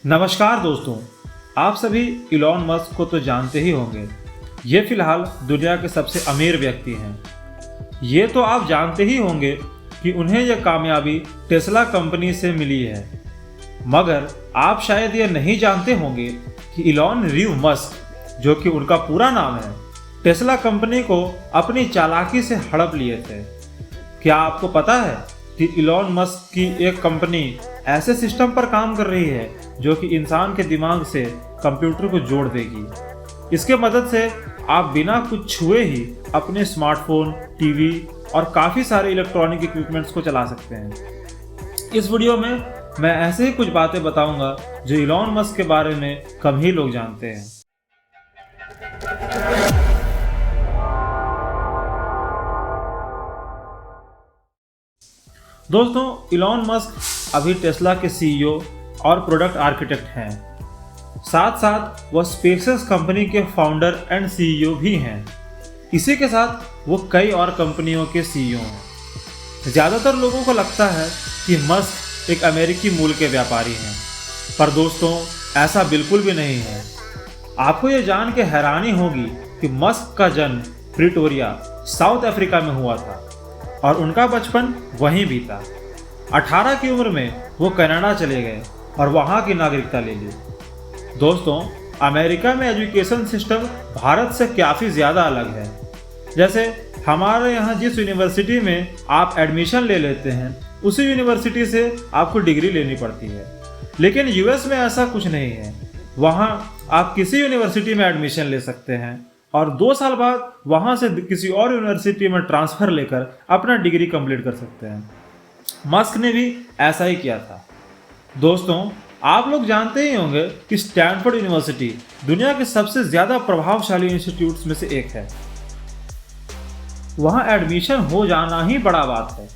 नमस्कार दोस्तों, आप सभी इलॉन मस्क को तो जानते ही होंगे। ये फिलहाल दुनिया के सबसे अमीर व्यक्ति हैं। ये तो आप जानते ही होंगे कि उन्हें यह कामयाबी टेस्ला कंपनी से मिली है। मगर आप शायद ये नहीं जानते होंगे कि इलॉन रीव मस्क, जो कि उनका पूरा नाम है, टेस्ला कंपनी को अपनी चालाकी से हड़प लिए थे। क्या आपको पता है कि इलॉन मस्क की एक कंपनी ऐसे सिस्टम पर काम कर रही है जो कि इंसान के दिमाग से कंप्यूटर को जोड़ देगी। इसके मदद से आप बिना कुछ छुए ही अपने स्मार्टफोन, टीवी और काफ़ी सारे इलेक्ट्रॉनिक इक्विपमेंट्स को चला सकते हैं। इस वीडियो में मैं ऐसे ही कुछ बातें बताऊंगा जो इलॉन मस्क के बारे में कम ही लोग जानते हैं। दोस्तों, इलॉन मस्क अभी टेस्ला के सीईओ और प्रोडक्ट आर्किटेक्ट हैं। साथ साथ वह स्पेसएक्स कंपनी के फाउंडर एंड सीईओ भी हैं। इसी के साथ वो कई और कंपनियों के सीईओ हैं। ज़्यादातर लोगों को लगता है कि मस्क एक अमेरिकी मूल के व्यापारी हैं, पर दोस्तों ऐसा बिल्कुल भी नहीं है। आपको ये जान के हैरानी होगी कि मस्क का जन्म प्रिटोरिया, साउथ अफ्रीका में हुआ था और उनका बचपन वहीं बीता। 18 की उम्र में वो कनाडा चले गए और वहाँ की नागरिकता ले ली। दोस्तों, अमेरिका में एजुकेशन सिस्टम भारत से काफ़ी ज़्यादा अलग है। जैसे हमारे यहाँ जिस यूनिवर्सिटी में आप एडमिशन ले लेते हैं, उसी यूनिवर्सिटी से आपको डिग्री लेनी पड़ती है। लेकिन यूएस में ऐसा कुछ नहीं है। वहाँ आप किसी यूनिवर्सिटी में एडमिशन ले सकते हैं और 2 साल बाद वहाँ से किसी और यूनिवर्सिटी में ट्रांसफ़र लेकर अपना डिग्री कंप्लीट कर सकते हैं। मस्क ने भी ऐसा ही किया था। दोस्तों, आप लोग जानते ही होंगे कि स्टैनफोर्ड यूनिवर्सिटी दुनिया के सबसे ज़्यादा प्रभावशाली इंस्टीट्यूट्स में से एक है। वहाँ एडमिशन हो जाना ही बड़ा बात है।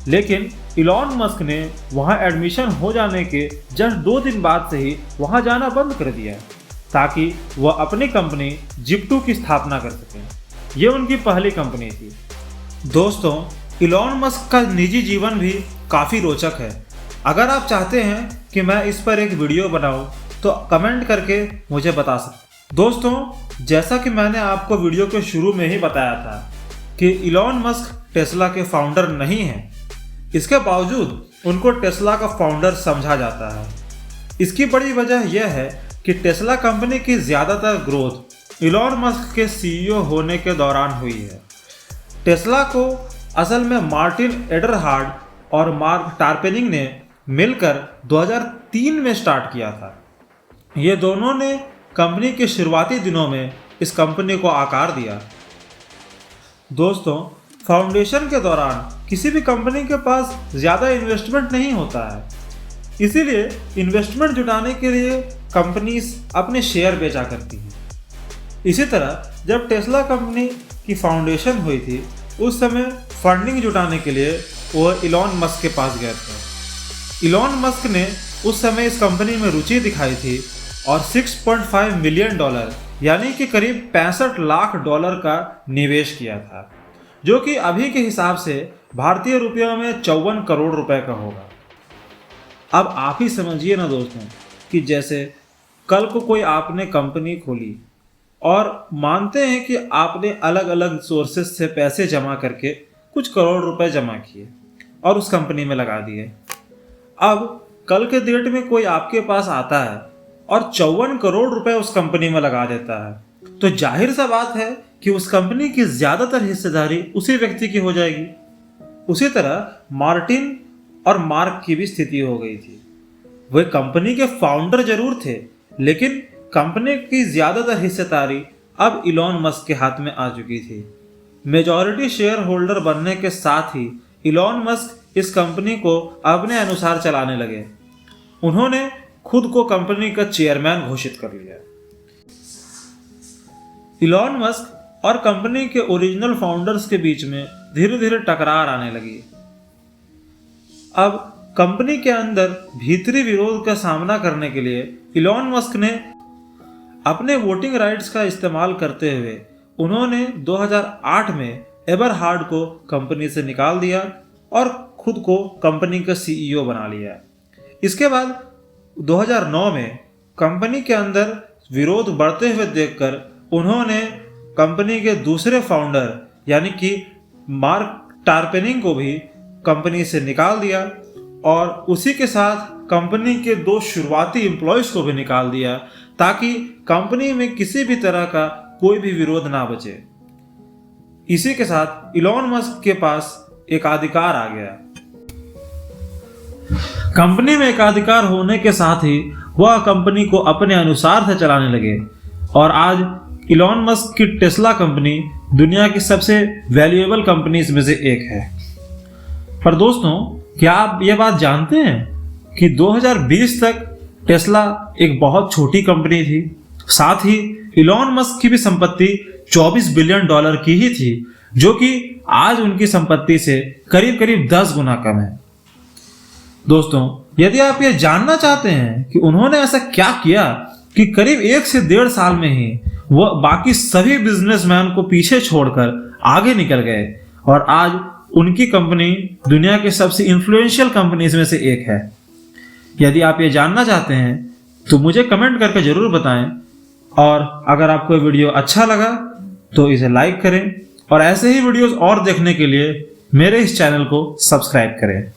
लेकिन इलॉन मस्क ने वहाँ एडमिशन हो जाने के जस्ट 2 दिन बाद से ही वहाँ जाना बंद कर दिया ताकि वह अपनी कंपनी जिप्टू की स्थापना कर सकें। ये उनकी पहली कंपनी थी। दोस्तों, इलॉन मस्क का निजी जीवन भी काफ़ी रोचक है। अगर आप चाहते हैं कि मैं इस पर एक वीडियो बनाऊं तो कमेंट करके मुझे बता सकते। दोस्तों, जैसा कि मैंने आपको वीडियो के शुरू में ही बताया था कि इलॉन मस्क टेस्ला के फाउंडर नहीं हैं, इसके बावजूद उनको टेस्ला का फाउंडर समझा जाता है। इसकी बड़ी वजह यह है कि टेस्ला कंपनी की ज़्यादातर ग्रोथ इलॉन मस्क के सीईओ होने के दौरान हुई है। टेस्ला को असल में मार्टिन एडरहार्ड और मार्क टारपेनिंग ने मिलकर 2003 में स्टार्ट किया था। ये दोनों ने कंपनी के शुरुआती दिनों में इस कंपनी को आकार दिया। दोस्तों, फाउंडेशन के दौरान किसी भी कंपनी के पास ज़्यादा इन्वेस्टमेंट नहीं होता है। इसीलिए इन्वेस्टमेंट जुटाने के लिए कंपनीज अपने शेयर बेचा करती हैं। इसी तरह जब टेस्ला कंपनी की फाउंडेशन हुई थी, उस समय फंडिंग जुटाने के लिए वो इलॉन मस्क के पास गए थे। इलॉन मस्क ने उस समय इस कंपनी में रुचि दिखाई थी और $6.5 मिलियन यानी कि करीब $65 लाख का निवेश किया था, जो कि अभी के हिसाब से भारतीय रुपयों में 54 करोड़ रुपए का होगा। अब आप ही समझिए ना दोस्तों कि जैसे कल को कोई आपने कंपनी खोली और मानते हैं कि आपने अलग अलग सोर्सेज से पैसे जमा करके कुछ करोड़ रुपए जमा किए और उस कंपनी में लगा दिए। अब कल के डेट में कोई आपके पास आता है और 54 करोड़ रुपए उस कंपनी में लगा देता है, तो जाहिर सा बात है कि उस कंपनी की ज़्यादातर हिस्सेदारी उसी व्यक्ति की हो जाएगी। उसी तरह मार्टिन और मार्क की भी स्थिति हो गई थी। वे कंपनी के फाउंडर जरूर थे, लेकिन कंपनी की ज़्यादातर हिस्सेदारी अब इलॉन मस्क के हाथ में आ चुकी थी। मेजॉरिटी शेयर होल्डर बनने के साथ ही इलॉन मस्क इस कंपनी को अपने अनुसार चलाने लगे। उन्होंने खुद को कंपनी का चेयरमैन घोषित कर लिया। इलॉन मस्क और कंपनी के ओरिजिनल फाउंडर्स के बीच में धीरे धीरे टकरार आने लगी। अब कंपनी के अंदर भीतरी विरोध का सामना करने के लिए इलॉन मस्क ने अपने वोटिंग राइट्स का इस्तेमाल करते हुए उन्होंने 2008 में एबरहार्ड को कंपनी से निकाल दिया और खुद को कंपनी का सीईओ बना लिया। इसके बाद 2009 में कंपनी के अंदर विरोध बढ़ते हुए देखकर उन्होंने कंपनी के दूसरे फाउंडर यानी कि मार्क टारपेनिंग को भी कंपनी से निकाल दिया और उसी के साथ कंपनी के 2 शुरुआती एम्प्लॉयज को भी निकाल दिया ताकि कंपनी में किसी भी तरह का कोई भी विरोध ना बचे। इसी के साथ इलॉन मस्क के पास एकाधिकार आ गया। कंपनी में एकाधिकार होने के साथ ही वह कंपनी को अपने अनुसार से चलाने लगे और आज इलॉन मस्क की टेस्ला कंपनी दुनिया की सबसे वैल्यूएबल कंपनीज में से एक है। पर दोस्तों, क्या आप यह बात जानते हैं कि 2020 तक टेस्ला एक बहुत छोटी कंपनी थी। साथ ही इलॉन मस्क की भी संपत्ति $24 बिलियन की ही थी, जो कि आज उनकी संपत्ति से करीब करीब 10 गुना कम है। दोस्तों, यदि आप ये जानना चाहते हैं कि उन्होंने ऐसा क्या किया कि करीब 1 से 1.5 साल में ही वह बाकी सभी बिजनेसमैन को पीछे छोड़कर आगे निकल गए और आज उनकी कंपनी दुनिया के सबसे इन्फ्लुएंशियल कंपनीज में से एक है। यदि आप ये जानना चाहते हैं तो मुझे कमेंट करके जरूर बताएं और अगर आपको वीडियो अच्छा लगा तो इसे लाइक करें और ऐसे ही वीडियोस और देखने के लिए मेरे इस चैनल को सब्सक्राइब करें।